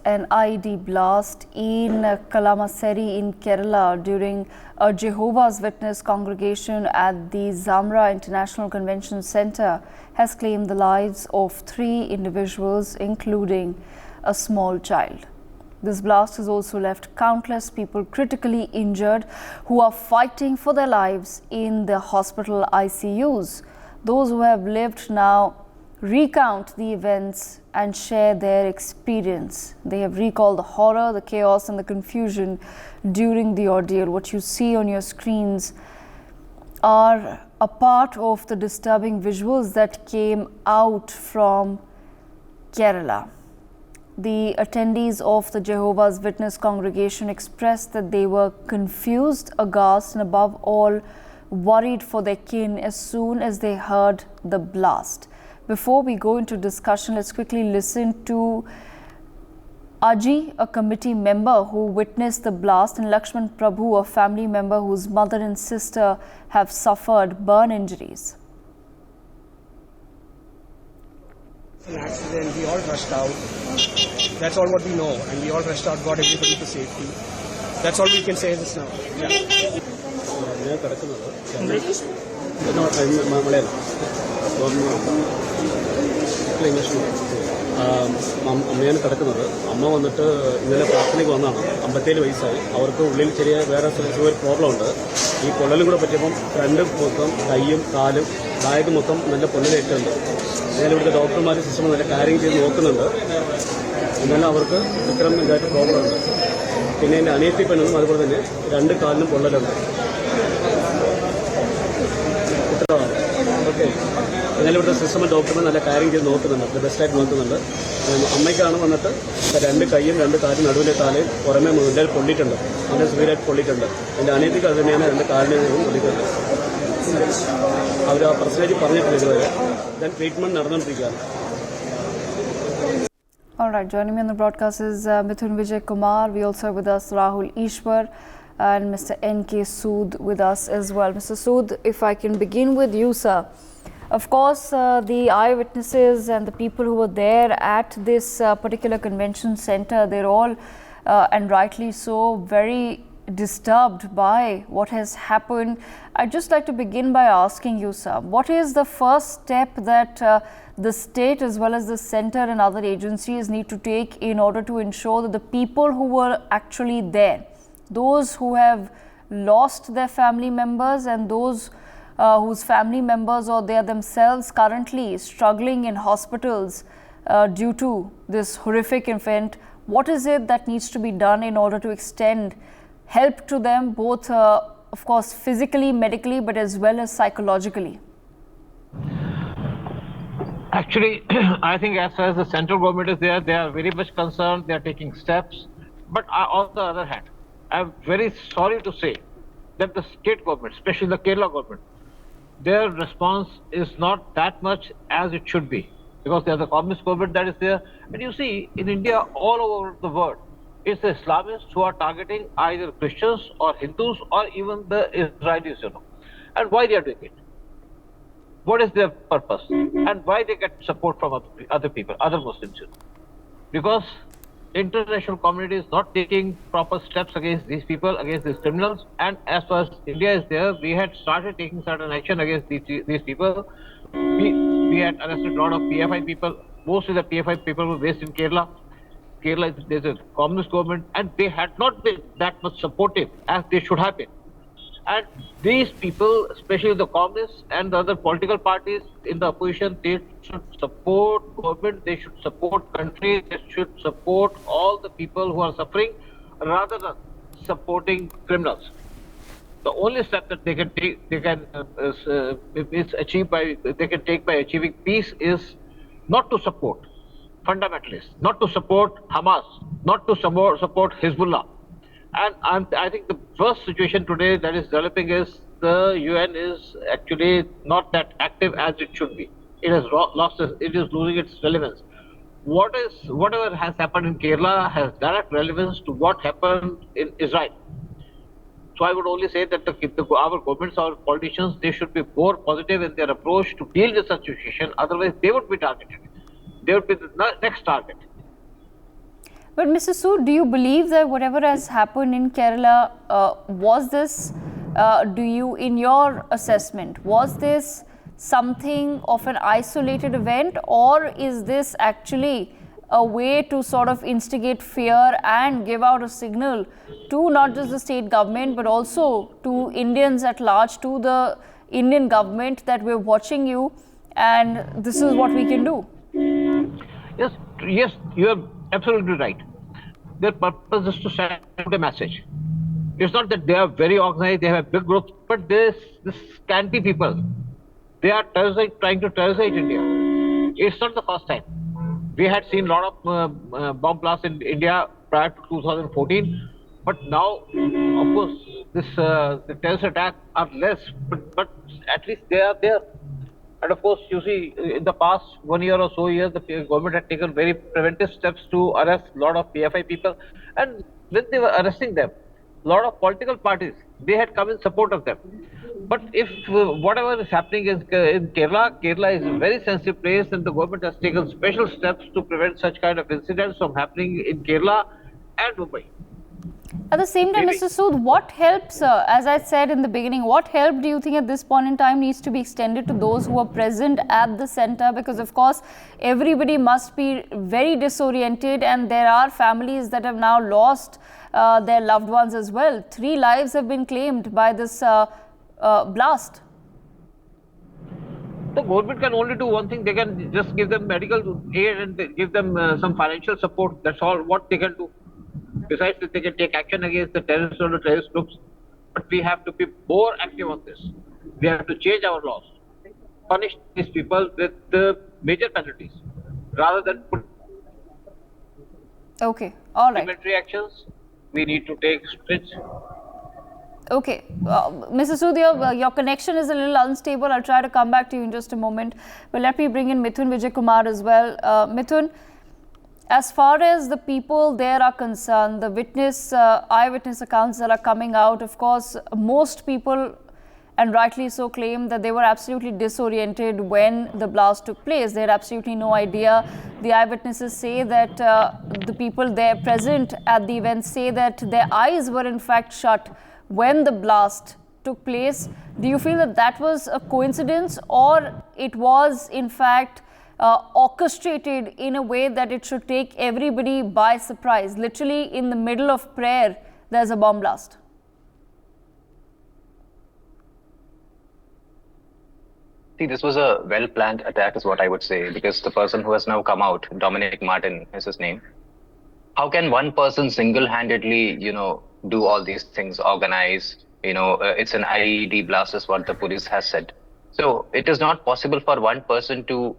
an IED blast in Kalamassery in Kerala during a Jehovah's Witness congregation at the Zamra International Convention Centre has claimed the lives of 3 individuals, including a small child. This blast has also left countless people critically injured who are fighting for their lives in the hospital ICUs. Those who have lived now recount the events and share their experience. They have recalled the horror, the chaos and the confusion during the ordeal. What you see on your screens are a part of the disturbing visuals that came out from Kerala. The attendees of the Jehovah's Witness congregation expressed that they were confused, aghast and above all worried for their kin as soon as they heard the blast. Before we go into discussion, let's quickly listen to Aji, a committee member who witnessed the blast, and Lakshman Prabhu, a family member whose mother and sister have suffered burn injuries. An accident, we all rushed out. That's all what we know, and we all rushed out, got everybody to safety. That's all we can say just now. അമ്മയാണ് കിടക്കുന്നത്. അമ്മ വന്നിട്ട് ഇന്നലെ പ്രാർത്ഥനയ്ക്ക് വന്നതാണ്. 57 വയസ്സായി. അവർക്ക് ഉള്ളിൽ ചെറിയ വേറെ ഒരു പ്രോബ്ലം ഉണ്ട്. ഈ പൊള്ളലും കൂടെ പറ്റിയപ്പം രണ്ടും മൊത്തം കൈയും കാലും ബാഗ് മൊത്തം നല്ല പൊള്ളലേറ്റുണ്ട്. എന്നാലും ഇവിടുത്തെ ഡോക്ടർമാർ സിസ്റ്റം നല്ല കാര്യം ചെയ്ത് നോക്കുന്നുണ്ട്. എന്നാലും അവർക്ക് ഇത്തരം ഇതായിട്ട് പ്രോബ്ലം ഉണ്ട്. പിന്നെ എൻ്റെ അനിയത്തി പെണ്ണും അതുപോലെ തന്നെ 2 കാലിനും പൊള്ളലുണ്ട്. ഓക്കെ. എന്നാലും ഇവിടുത്തെ സിസ്റ്റം ഡോക്ടർമാർ നല്ല കാര്യം ചെയ്ത് നോക്കുന്നുണ്ട്, ബെസ്റ്റായിട്ട് നോക്കുന്നുണ്ട്. അമ്മയ്ക്കാണ് വന്നിട്ട് 2 കൈയും 2 കാലും നടുവിലെ കാലയും പുറമെ മുതൽ പൊള്ളിയിട്ടുണ്ട്, നല്ല സിവിയറായിട്ട് പൊള്ളിയിട്ടുണ്ട്. എൻ്റെ അനിയത്തിക്ക് അത് തന്നെയാണ് 2 കാലിനും പൊള്ളിയിട്ടുണ്ട്. അവർ ആ പെർസെൻറ്റേജ് പറഞ്ഞിട്ടില്ല ഇതുവരെ. ദെൻ ട്രീറ്റ്മെന്റ് നടന്നുകൊണ്ടിരിക്കുകയാണ്. All right, joining me on the broadcast is Mithun Vijay Kumar. We also have with us Rahul Ishwar and Mr. N.K. Sood with us as well. Mr. Sood, if I can begin with you, sir. Of course, the eyewitnesses and the people who were there at this particular convention center, they're all, and rightly so, very disturbed by what has happened. I'd just like to begin by asking you, sir, what is the first step that the state as well as the center and other agencies need to take in order to ensure that the people who were actually there, those who have lost their family members and those whose family members or they are themselves currently struggling in hospitals due to this horrific event, what is it that needs to be done in order to extend help to them, both of course physically, medically, but as well as psychologically? Actually, I think as far as the central government is there, they are very much concerned, they are taking steps. But on the other hand, I'm very sorry to say that the state government, especially the Kerala government, their response is not that much as it should be, because they are the communist government that is there. And you see, in India, all over the world, it's the Islamists who are targeting either Christians or Hindus or even the Israelis, you know. And why they are doing it? What is their purpose? And why they get support from other people, other Muslims, you know? Because international community is not taking proper steps against these people, against these criminals. And as far as India is there, we had started taking certain action against these people. We had arrested a lot of PFI people. Most of the PFI people were based in Kerala. Kerala, there's a communist government, and they had not been that much supportive as they should have been. And these people, especially the communists and the other political parties in the opposition, they should support government, they should support country, they should support all the people who are suffering rather than supporting criminals. The only step that they can take, they can take by achieving peace is not to support fundamentalists, not to support Hamas, not to support Hezbollah. And I think the worst situation today that is developing is the UN is actually not that active as it should be. It has it is losing its relevance. Whatever has happened in Kerala has direct relevance to what happened in Israel. So I would only say that our governments, our politicians, they should be more positive in their approach to deal with such situation. Otherwise, they would be targeted. They would be the next target. But Mr. Sood, do you believe that whatever has happened in Kerala, was this, in your assessment, was this something of an isolated event, or is this actually a way to sort of instigate fear and give out a signal to not just the state government but also to Indians at large, to the Indian government, that we're watching you and this is what we can do? Yes, yes, you are absolutely right. Their purpose is to send a message. It's not that they are very organized, they have a big group, but this scanty people, they are trying to terrorize India. It's not the first time. We had seen a lot of bomb blasts in India prior to 2014, but now, of course, the terrorist attacks are less, but at least they are there. And of course, you see, in the past 1 year or so years, the government had taken very preventive steps to arrest a lot of PFI people. And when they were arresting them, a lot of political parties, they had come in support of them. But if whatever is happening in Kerala is a very sensitive place, and the government has taken special steps to prevent such kind of incidents from happening in Kerala and Mumbai. At the same time, Mr. Sood, what helps, as I said in the beginning, what help do you think at this point in time needs to be extended to those who are present at the center? Because, of course, everybody must be very disoriented, and there are families that have now lost their loved ones as well. 3 lives have been claimed by this blast. The government can only do one thing. They can just give them medical aid and give them some financial support. That's all what they can do. Besides, they can take action against the terrorists or the terrorist groups. But we have to be more active on this. We have to change our laws, punish these people with the major penalties, rather than put Okay, all right. supplementary actions. We need to take strict. Okay, Mr. Sood, your connection is a little unstable. I'll try to come back to you in just a moment. But let me bring in Mithun Vijay Kumar as well. Mithun, as far as the people there are concerned, the eyewitness accounts that are coming out, of course, most people, and rightly so, claim that they were absolutely disoriented when the blast took place. They had absolutely no idea. The eyewitnesses say that the people there present at the event say that their eyes were in fact shut when the blast took place. Do you feel that that was a coincidence, or it was in fact orchestrated in a way that it should take everybody by surprise? Literally in the middle of prayer, there's a bomb blast. See, this was a well-planned attack is what I would say, because the person who has now come out, Dominic Martin is his name. How can one person single-handedly, do all these things, organize, it's an IED blast is what the police has said. So it is not possible for one person to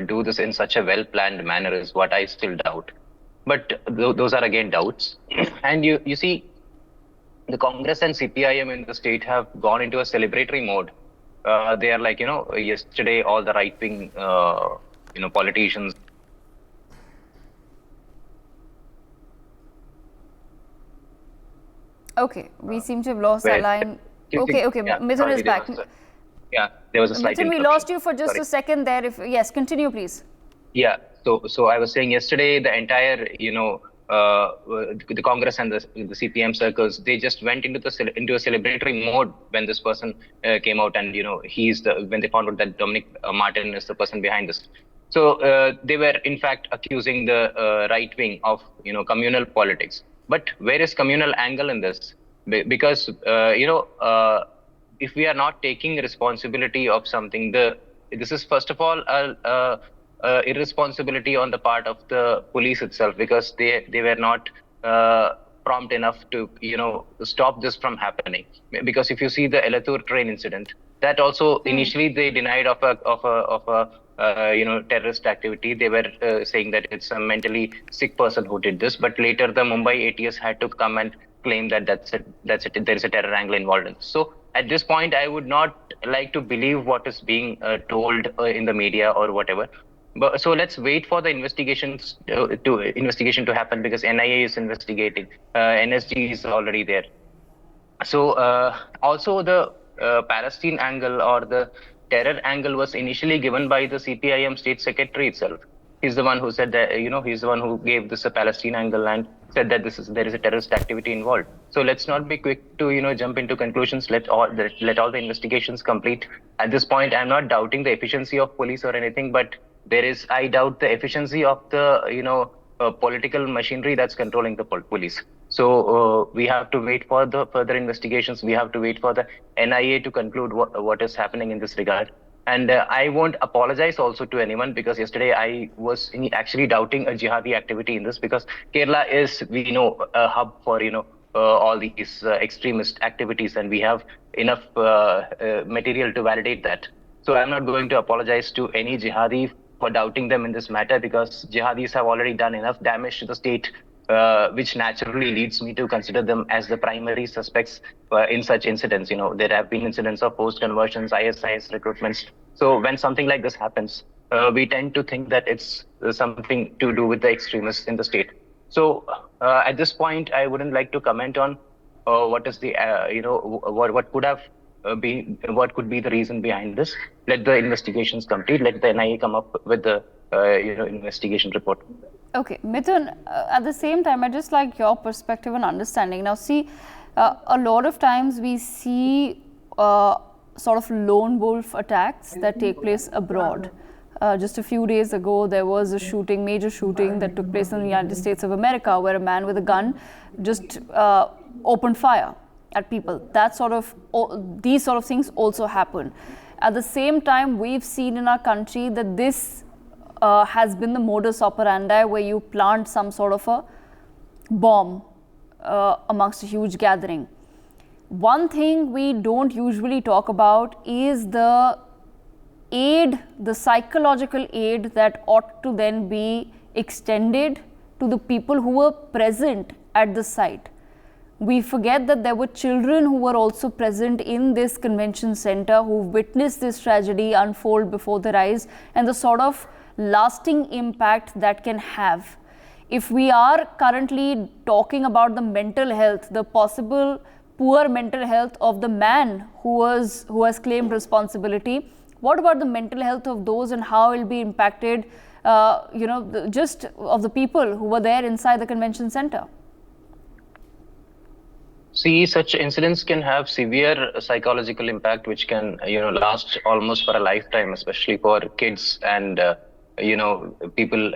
do this in such a well-planned manner is what I still doubt. But those are again doubts. And you see, the Congress and CPIM in the state have gone into a celebratory mode. They are like, yesterday all the right-wing, politicians. Okay, we seem to have lost our line. Okay, yeah, Mithun is back. There was a slight Mithun, we lost you for just a second there. Yes, continue, please. Yeah, so I was saying yesterday, the entire, the Congress and the CPM circles, they just went into a celebratory mode when this person came out, and when they found out that Dominic Martin is the person behind this. So they were in fact accusing the right wing of communal politics. But where is communal angle in this? Because if we are not taking responsibility of something, this is first of all irresponsibility on the part of the police itself, because they were not prompt enough to stop this from happening. Because if you see the Elathur train incident, that also initially they denied of a terrorist activity. They were saying that it's a mentally sick person who did this, but later the Mumbai ATS had to come and claim that that's it. There is a terror angle involved in this. So at this point, I would not like to believe what is being told in the media or whatever. But so let's wait for the investigation to happen, because NIA is investigating. NSG is already there. So also the Palestine angle or the terror angle was initially given by the CPIM state secretary itself. He's the one who said that, he's the one who gave this a Palestine angle and said that there is a terrorist activity involved. So let's not be quick to, jump into conclusions. Let all the investigations complete. At this point, I'm not doubting the efficiency of police or anything, but I doubt the efficiency of the, political machinery that's controlling the police. So we have to wait for the further investigations. We have to wait for the NIA to conclude what is happening in this regard. And I won't apologize also to anyone, because yesterday I was actually doubting a jihadi activity in this, because Kerala is, we know, a hub for, all these extremist activities, and we have enough material to validate that. So I'm not going to apologize to any jihadi for doubting them in this matter, because jihadis have already done enough damage to the state, which naturally leads me to consider them as the primary suspects in such incidents. There have been incidents of forced conversions, ISIS recruitments. So when something like this happens, we tend to think that it's something to do with the extremists in the state. So at this point, I wouldn't like to comment on what is the, what could have been, what could be the reason behind this. Let the investigations complete. Let the NIA come up with the, investigation report. Okay, Mithun, at the same time, I'd just like your perspective and understanding. Now, see, a lot of times we see sort of lone wolf attacks that take place abroad. Just a few days ago, there was a major shooting that took place in the United States of America, where a man with a gun just opened fire at people. These sort of things also happen. At the same time, we've seen in our country that this has been the modus operandi, where you plant some sort of a bomb amongst a huge gathering. One thing we don't usually talk about is the psychological aid that ought to then be extended to the people who were present at the site. We forget that there were children who were also present in this convention center, who witnessed this tragedy unfold before their eyes, and the sort of lasting impact that can have. If we are currently talking about the mental health, the possible poor mental health of the man who has claimed responsibility, what about the mental health of those, and how it will be impacted, just of the people who were there inside the convention center? See, such incidents can have severe psychological impact, which can, last almost for a lifetime, especially for kids and, people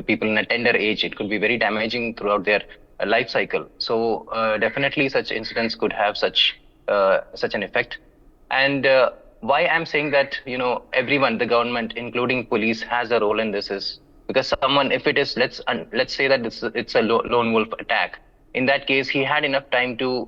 people in a tender age. It could be very damaging throughout their life cycle. So definitely such incidents could have such an effect. And why I'm saying that, everyone, the government, including police, has a role in this is because someone, if it is, let's say that it's a lone wolf attack. In that case, he had enough time to,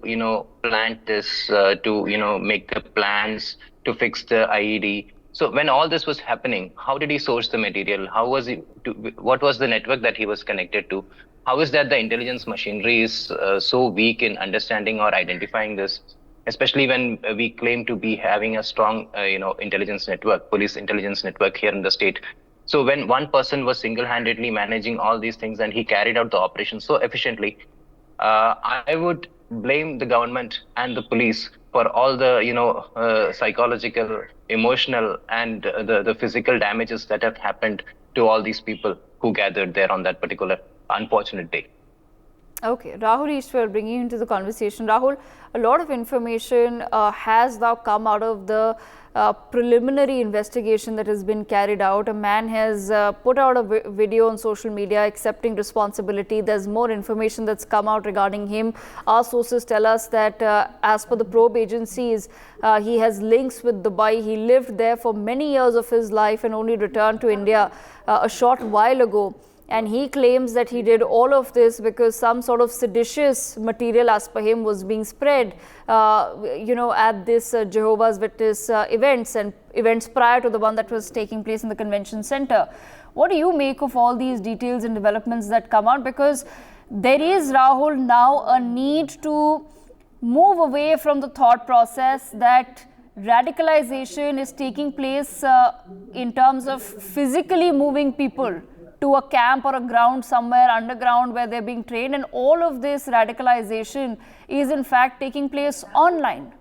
plant this, to, make the plans, to fix the IED. So when all this was happening, how did he source the material? What was the network that he was connected to? How is that the intelligence machinery is so weak in understanding or identifying this, especially when we claim to be having a strong, intelligence network, police intelligence network here in the state. So when one person was single-handedly managing all these things and he carried out the operation so efficiently, I would blame the government and the police for all the, psychological, emotional, and the physical damages that have happened to all these people who gathered there on that particular unfortunate day. Okay, Rahul Ishwar, bringing you into the conversation. Rahul, a lot of information has now come out of the preliminary investigation that has been carried out. A man has put out a video on social media accepting responsibility. There's more information that's come out regarding him. Our sources tell us that as per the probe agencies, he has links with Dubai. He lived there for many years of his life and only returned to India a short while ago. And he claims that he did all of this because some sort of seditious material, as per him, was being spread, at this Jehovah's Witness events and events prior to the one that was taking place in the convention center. What do you make of all these details and developments that come out? Because there is, Rahul, now a need to move away from the thought process that radicalization is taking place in terms of physically moving people to a camp or a ground somewhere underground where they're being trained, and all of this radicalization is in fact taking place online.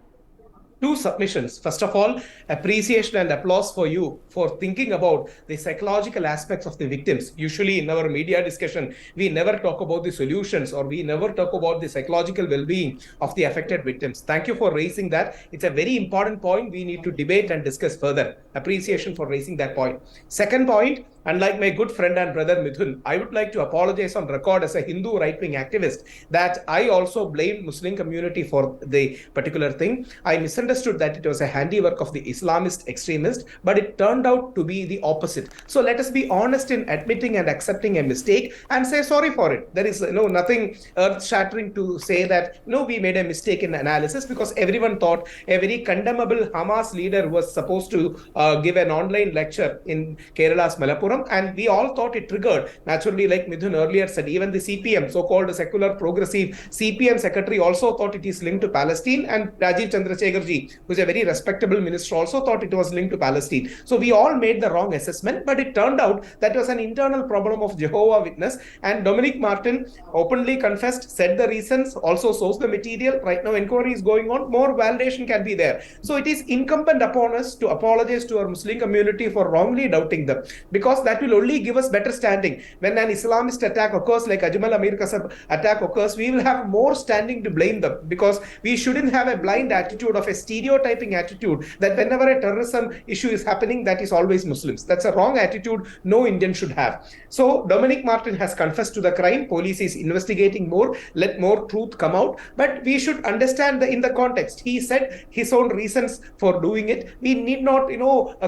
two submissions. First of all, appreciation and applause for you for thinking about the psychological aspects of the victims. Usually in our media discussion, we never talk about the solutions, or we never talk about the psychological well-being of the affected victims. Thank you for raising that. It's a very important point we need to debate and discuss further. Appreciation for raising that point. Second point, unlike my good friend and brother Mithun, I would like to apologize on record as a Hindu right-wing activist that I also blamed Muslim community for the particular thing. I misunderstood that it was a handiwork of the Islamist extremist, but it turned out to be the opposite. So let us be honest in admitting and accepting a mistake and say sorry for it. There is nothing earth-shattering to say that we made a mistake in analysis, because everyone thought a very condemnable Hamas leader was supposed to give an online lecture in Kerala's Malappuram, and we all thought it triggered. Naturally, like Mithun earlier said, even the CPM, so-called secular progressive CPM secretary, also thought it is linked to Palestine, and Rajiv Chandrasekharji, who is a very respectable minister, also thought it was linked to Palestine. So we all made the wrong assessment, but it turned out that was an internal problem of Jehovah Witness, and Dominic Martin openly confessed, said the reasons, also sourced the material. Right now inquiry is going on, more validation can be there. So it is incumbent upon us to apologize to our Muslim community for wrongly doubting them, because that will only give us better standing. When an Islamist attack occurs, like Ajmal Amir Kasab attack occurs, we will have more standing to blame them, because we shouldn't have a blind attitude of a stereotyping attitude that whenever a terrorism issue is happening, that is always Muslims. That's a wrong attitude no Indian should have. So Dominic Martin has confessed to the crime. Police is investigating more. Let more truth come out. But we should understand in the context. He said his own reasons for doing it. We need not,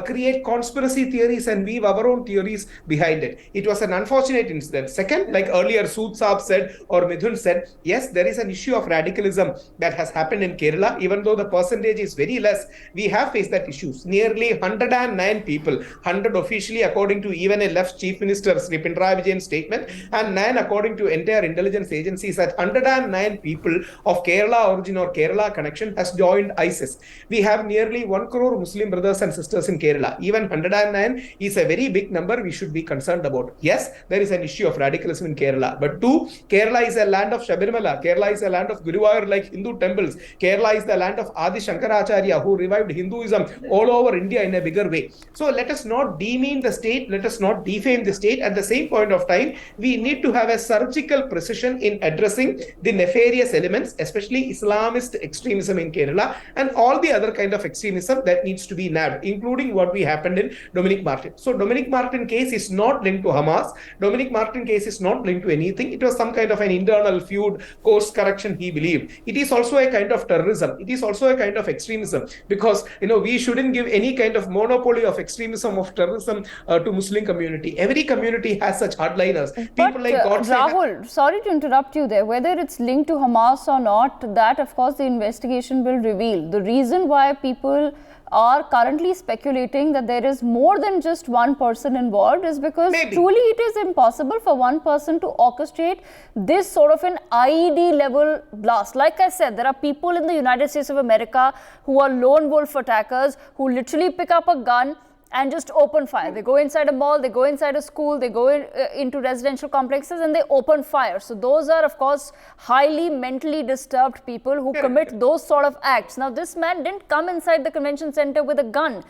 create conspiracy theories and weave our own theories behind it. It was an unfortunate incident. Second, like earlier Sood Saab said, or Mithun said, yes, there is an issue of radicalism that has happened in Kerala. Even though the percentage is very less, we have faced that issues. Nearly 109 people, 100 officially according to even a left chief minister, Sri Pinarayi Vijayan's statement, and 9 according to entire intelligence agencies, that 109 people of Kerala origin or Kerala connection has joined ISIS. We have nearly 1 crore Muslim brothers and sisters in Kerala. Even 109 is a very big number we should be concerned about. Yes, there is an issue of radicalism in Kerala. But two, Kerala is a land of Shabarimala. Kerala is a land of Guruvayur like Hindu temples. Kerala is the land of Adi Shankaracharya, who revived Hinduism all over India in a bigger way. So let us not demean the state. Let us not defame the state. At the same point of time, we need to have a surgical precision in addressing the nefarious elements, especially Islamist extremism in Kerala and all the other kind of extremism that needs to be nabbed, including what we happened in Dominic Martin. So Dominic Martin case is not linked to Hamas. Dominic Martin case is not linked to anything. It was some kind of an internal feud, course correction, he believed. It is also a kind of terrorism. It is also a kind of extremism, because we shouldn't give any kind of monopoly of extremism, of terrorism to Muslim community. Every community has such hardliners. People like Rahul, sorry to interrupt you there. Whether it's linked to Hamas or not, that of course the investigation will reveal. The reason why people are currently speculating that there is more than just one person involved is because truly it is impossible for one person to orchestrate this sort of an IED level blast. Like I said, there are people in the United States of America who are lone wolf attackers who literally pick up a gun and just open fire. They go inside a mall, they go inside a school, they go into residential complexes and they open fire. So those are, of course, highly mentally disturbed people who commit those sort of acts. Now, this man didn't come inside the convention center with a gun.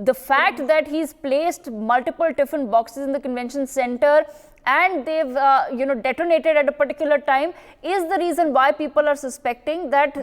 The fact that he's placed multiple tiffin boxes in the convention center and they've detonated at a particular time is the reason why people are suspecting that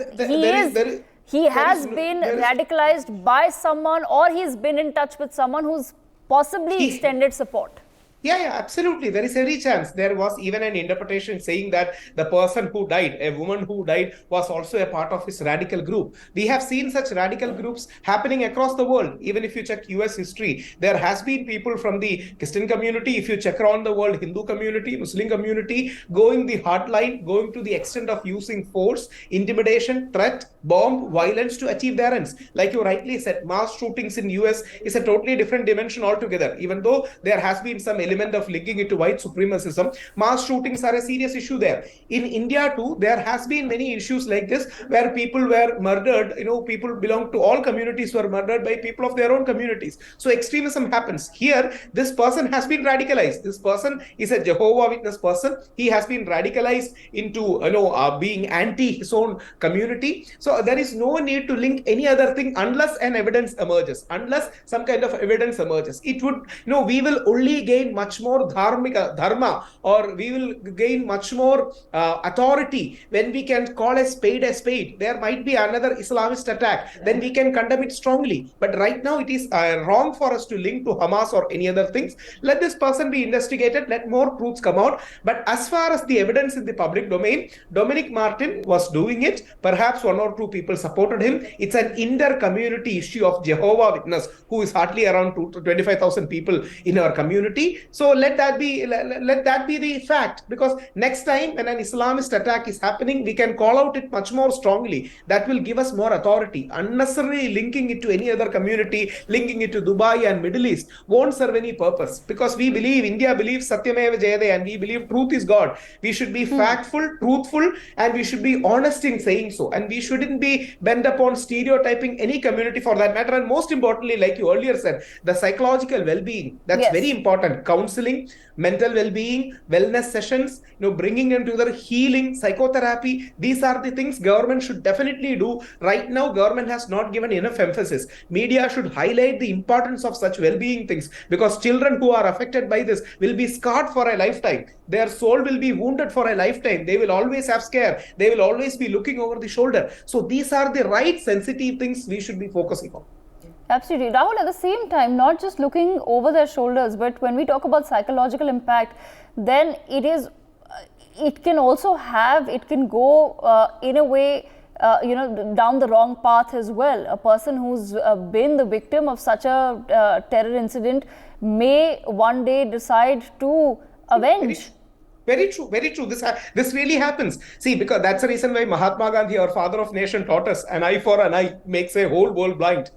he has been radicalized by someone, or he's been in touch with someone who's possibly extended support. Yeah, absolutely. There is every chance. There was even an interpretation saying that the person who died, a woman who died, was also a part of his radical group. We have seen such radical groups happening across the world. Even if you check US history, there has been people from the Christian community. If you check around the world, Hindu community, Muslim community, going the hardline, going to the extent of using force, intimidation, threat, bomb, violence to achieve their ends. Like you rightly said, mass shootings in US is a totally different dimension altogether. Even though there has been some element of linking it to white supremacism. Mass shootings are a serious issue there. In India too, there has been many issues like this where people were murdered, people belong to all communities were murdered by people of their own communities. So extremism happens. Here, this person has been radicalized. This person is a Jehovah Witness person. He has been radicalized into, being anti his own community. So there is no need to link any other thing unless an evidence emerges, unless some kind of evidence emerges. It would, we will only gain much more dharma, or we will gain much more authority when we can call a spade a spade. There might be another Islamist attack, then we can condemn it strongly. But right now it is wrong for us to link to Hamas or any other things. Let this person be investigated, let more truths come out. But as far as the evidence in the public domain, Dominic Martin was doing it. Perhaps one or two people supported him. It's an inter-community issue of Jehovah Witness, who is hardly around 25,000 people in our community. So let that be the fact, because next time when an Islamist attack is happening, we can call out it much more strongly. That will give us more authority. Unnecessarily linking it to any other community, linking it to Dubai and Middle East won't serve any purpose, because we believe, India believes Satyameva Jayate, and we believe truth is God. We should be factful, truthful, and we should be honest in saying so. And we shouldn't be bent upon stereotyping any community for that matter. And most importantly, like you earlier said, the psychological well-being, that's very important. Counseling, mental well-being, wellness sessions, bringing them together, healing, psychotherapy. These are the things government should definitely do. Right now, government has not given enough emphasis. Media should highlight the importance of such well-being things, because children who are affected by this will be scarred for a lifetime. Their soul will be wounded for a lifetime. They will always have scare. They will always be looking over the shoulder. So these are the right sensitive things we should be focusing on. Absolutely. Rahul, at the same time, not just looking over their shoulders, but when we talk about psychological impact, then it can go in a way, down the wrong path as well. A person who's been the victim of such a terror incident may one day decide to avenge. Very true, very true. This really happens. See, because that's the reason why Mahatma Gandhi, our father of nation, taught us an eye for an eye makes a whole world blind.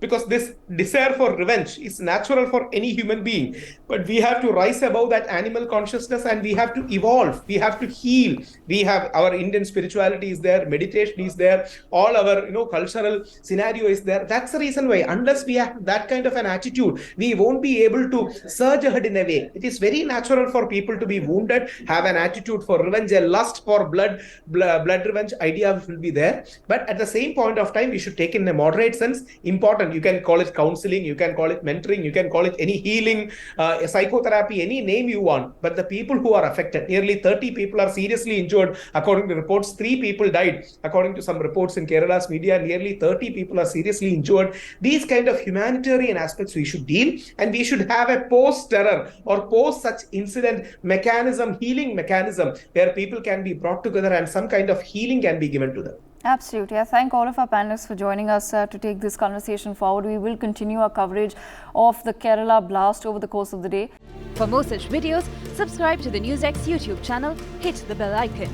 Because this desire for revenge is natural for any human being. But we have to rise above that animal consciousness, and we have to evolve. We have to heal. We have our Indian spirituality is there, meditation is there, all our cultural scenario is there. That's the reason why, unless we have that kind of an attitude, we won't be able to surge ahead in a way. It is very natural for people to be wounded, have an attitude for revenge, a lust for blood revenge idea will be there. But at the same point of time, we should take in a moderate sense. Important. You can call it counseling, you can call it mentoring, you can call it any healing, psychotherapy, any name you want. But the people who are affected, nearly 30 people are seriously injured. According to reports, 3 people died. According to some reports in Kerala's media, nearly 30 people are seriously injured. These kind of humanitarian aspects we should deal, and we should have a post-terror or post-such incident mechanism, healing mechanism, where people can be brought together and some kind of healing can be given to them. Absolutely. I thank all of our panelists for joining us to take this conversation forward. We will continue our coverage of the Kerala blast over the course of the day. For more such videos, subscribe to the NewsX YouTube channel, hit the bell icon.